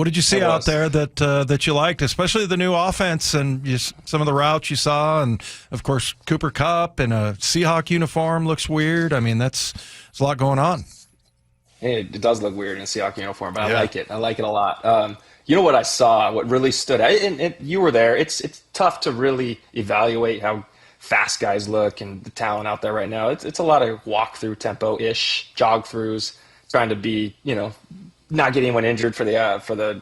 What did you see out there that you liked, especially the new offense and some of the routes you saw, and of course Kupp in a Seahawks uniform looks weird. I mean, there's a lot going on. It does look weird in a Seahawks uniform, but I like it. I like it a lot. You know what I saw? What really stood out? And you were there. It's tough to really evaluate how fast guys look and the talent out there right now. It's a lot of walk-through tempo-ish, jog-throughs, trying to be, not get anyone injured for the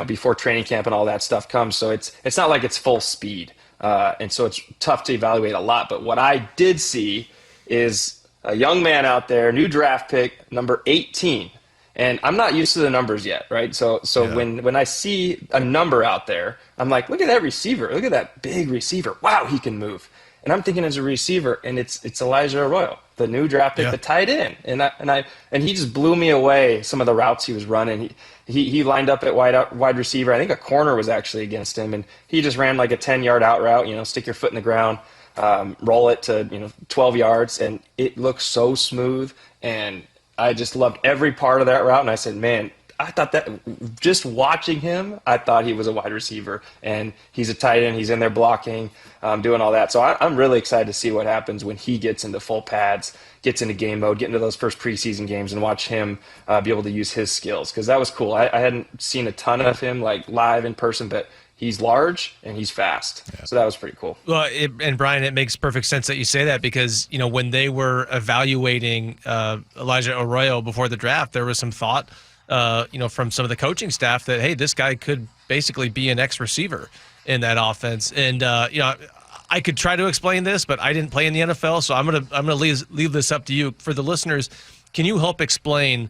before training camp and all that stuff comes. So it's not like it's full speed. And so it's tough to evaluate a lot. But what I did see is a young man out there, new draft pick, number 18. And I'm not used to the numbers yet, right? So when I see a number out there, I'm like, look at that receiver. Look at that big receiver. Wow, he can move. And I'm thinking as a receiver, and it's Elijah Arroyo, the new draft pick, the tight end. And he just blew me away, some of the routes he was running. He lined up at wide receiver. I think a corner was actually against him, and he just ran like a 10-yard out route, stick your foot in the ground, roll it to 12 yards, and it looked so smooth. And I just loved every part of that route. And I said, man, I thought that just watching him, I thought he was a wide receiver, and he's a tight end. He's in there blocking, doing all that. So I'm really excited to see what happens when he gets into full pads, gets into game mode, get into those first preseason games, and watch him be able to use his skills, because that was cool. I hadn't seen a ton of him like live in person, but he's large and he's fast. Yeah. So that was pretty cool. Well, and Bryan, it makes perfect sense that you say that, because, when they were evaluating Elijah Arroyo before the draft, there was some thought, from some of the coaching staff that, hey, this guy could basically be an ex-receiver in that offense. And, I could try to explain this, but I didn't play in the NFL, so I'm gonna leave this up to you. For the listeners, can you help explain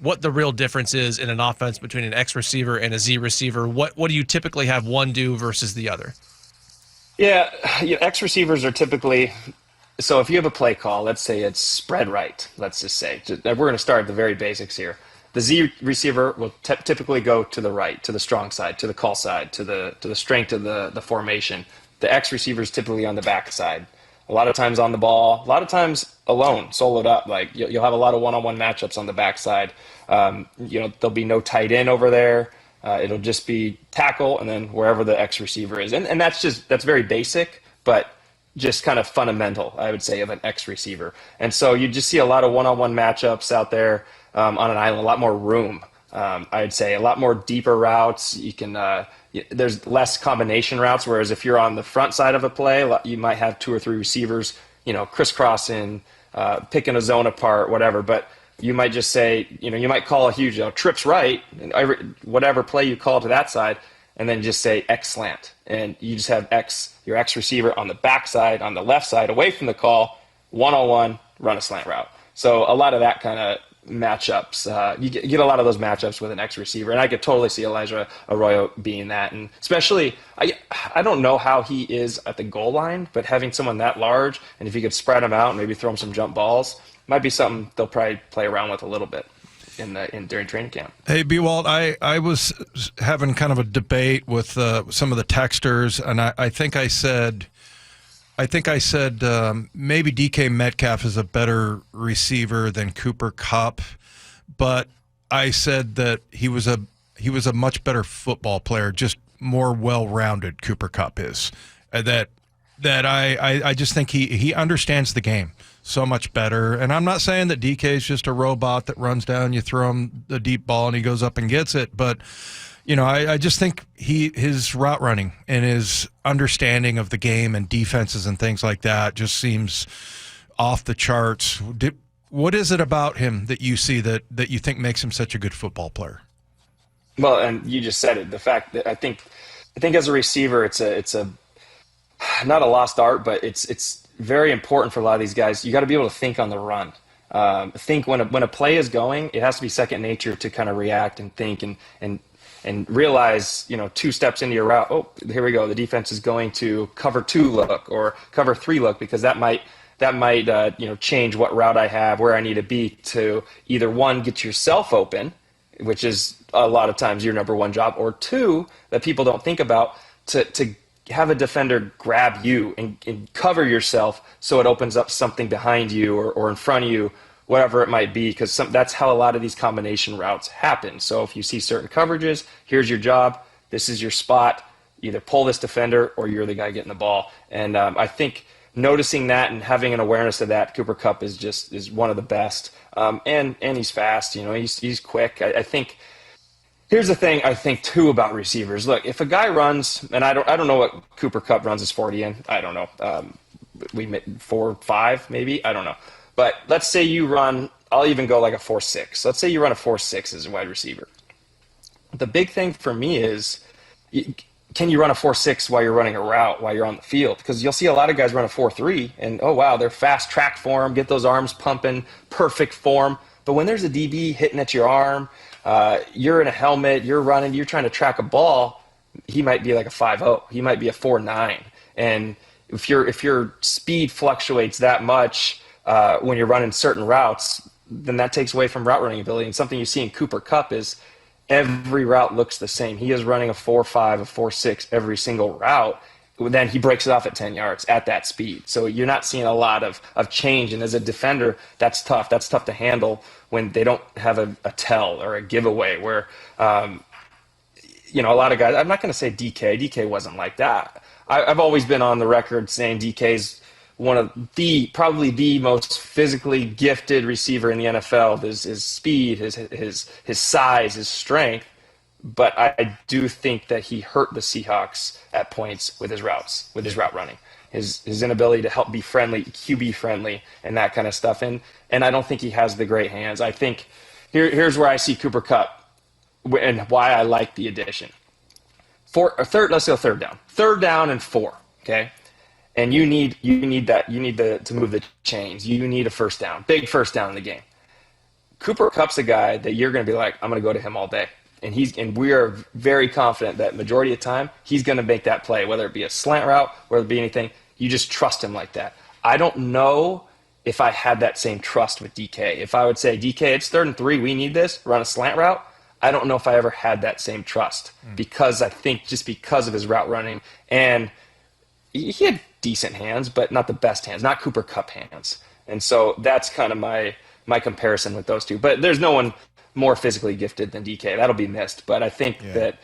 what the real difference is in an offense between an X receiver and a Z receiver? What do you typically have one do versus the other? Yeah, X receivers are typically, so if you have a play call, let's say it's spread right, let's just say, we're going to start at the very basics here. The Z receiver will typically go to the right, to the strong side, to the call side, to the strength of the formation. The X receiver is typically on the back side. A lot of times on the ball, a lot of times alone, soloed up. Like you'll have a lot of one-on-one matchups on the backside. There'll be no tight end over there. It'll just be tackle and then wherever the X receiver is. And that's very basic, but just kind of fundamental, I would say, of an X receiver. And so you just see a lot of one-on-one matchups out there on an island, a lot more room. I'd say a lot more deeper routes. You can there's less combination routes, whereas if you're on the front side of a play, you might have 2 or 3 receivers, crisscrossing, picking a zone apart, whatever. But you might just say, you might call a huge trips right, and whatever play you call to that side, and then just say X slant, and you just have your X receiver on the back side, on the left side, away from the call, one-on-one, run a slant route. So a lot of that kind of matchups. You get a lot of those matchups with an X receiver, and I could totally see Elijah Arroyo being that. And especially, I don't know how he is at the goal line, but having someone that large, and if you could spread him out and maybe throw him some jump balls, might be something they'll probably play around with a little bit during training camp. Hey, B-Walt, I was having kind of a debate with some of the texters, and I think I said maybe DK Metcalf is a better receiver than Kupp, but I said that he was a much better football player, just more well-rounded. Kupp is that I just think he understands the game so much better. And I'm not saying that DK is just a robot that runs down, you throw him the deep ball and he goes up and gets it, but I just think his route running and his understanding of the game and defenses and things like that just seems off the charts. What is it about him that you see that you think makes him such a good football player? Well, and you just said it. The fact that I think as a receiver, it's a not a lost art, but it's very important for a lot of these guys. You got to be able to think on the run. Think when a play is going, it has to be second nature to kind of react and think and realize, 2 steps into your route, oh, here we go. The defense is going to cover 2 look or cover 3 look, because that might change what route I have, where I need to be to either 1, get yourself open, which is a lot of times your number 1 job, or 2, that people don't think about, to have a defender grab you and cover yourself so it opens up something behind you or in front of you, whatever it might be, because that's how a lot of these combination routes happen. So if you see certain coverages, here's your job, this is your spot, either pull this defender or you're the guy getting the ball. And I think noticing that and having an awareness of that, Cooper Kupp is one of the best. And he's fast, he's quick. I think here's the thing I think too about receivers. Look, if a guy runs, and I don't know what Cooper Kupp runs his 40 in, I don't know. We 4.5 maybe, I don't know. But let's say you run, I'll even go like a 4.6. Let's say you run a 4.6 as a wide receiver. The big thing for me is, can you run a 4.6 while you're running a route, while you're on the field? Because you'll see a lot of guys run a 4.3, and oh wow, they're fast track form, get those arms pumping, perfect form. But when there's a DB hitting at your arm, you're in a helmet, you're running, you're trying to track a ball, he might be like a 5.0. He might be a 4.9. And if your speed fluctuates that much when you're running certain routes, then that takes away from route running ability. And something you see in Cooper Kupp is every route looks the same. He is running a 4.5, a 4.6 every single route. Then he breaks it off at 10 yards at that speed. So you're not seeing a lot of change. And as a defender, that's tough. That's tough to handle when they don't have a tell or a giveaway where, a lot of guys, I'm not going to say DK. DK wasn't like that. I've always been on the record saying DK's one of probably the most physically gifted receiver in the NFL. His speed, his size, his strength. But I do think that he hurt the Seahawks at points with his routes, with his route running, his inability to help be friendly, QB friendly, and that kind of stuff. And I don't think he has the great hands. I think here's where I see Cooper Kupp and why I like the addition. Let's go third down. Third down and 4. Okay. And you need to move the chains. You need a first down, big first down in the game. Cooper Kupp's a guy that you're going to be like, I'm going to go to him all day. And we are very confident that majority of the time he's going to make that play, whether it be a slant route, whether it be anything. You just trust him like that. I don't know if I had that same trust with DK. If I would say, DK, it's 3rd and 3, we need this, run a slant route, I don't know if I ever had that same trust because I think just because of his route running. And he had decent hands, but not the best hands, not Cooper Kupp hands. And so that's kind of my comparison with those two. But there's no one more physically gifted than DK. That'll be missed. But I think that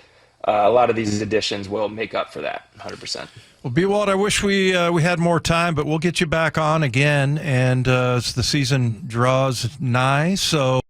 a lot of these additions will make up for that 100%. Well, B-Walt, I wish we had more time, but we'll get you back on again and as the season draws nigh. So